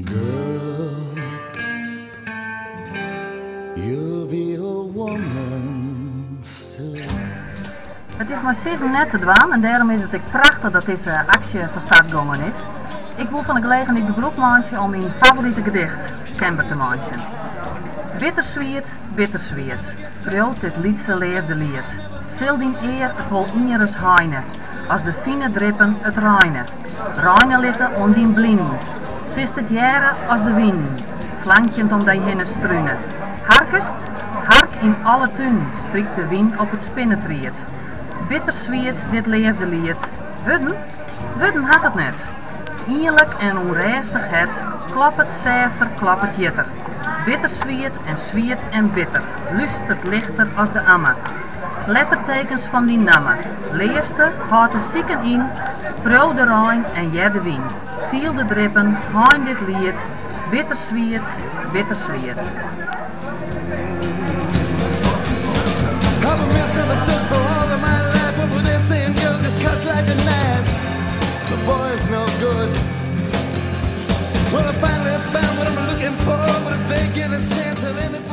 Girl, you'll be a woman soon. Het is maar 6 net te dwaan en daarom is het ook prachtig dat deze actie van start gegaan is. Ik wil van de gelegenheid de beroep maken om mijn favoriete gedicht kenbaar te maken. Bittersweet, bittersweet, brood dit liedse leefde lied. Zil dien eer vol injeres heine, als de fine drippen het reine. Reine litten om dien blien, zist het jaren als de wien, flankjend om die hinne struine. Harkest, hark in alle tuin, strikt de wien op het spinnentriet. Bittersweet dit leefde lied, wudden had het net. Ierlijk en onrijstig het, klap het zefter, klap het jitter. Bittersweet en zwiet en bitter, lustert lichter als de amme. Lettertekens van die namen, leerste houdt de zieken in, proe de rein en jer de wien. Viel de drippen, hein dit lied, bittersweet, bittersweet. Boy's no good. Well, I finally found what I'm looking for, but if they give a chance, I'll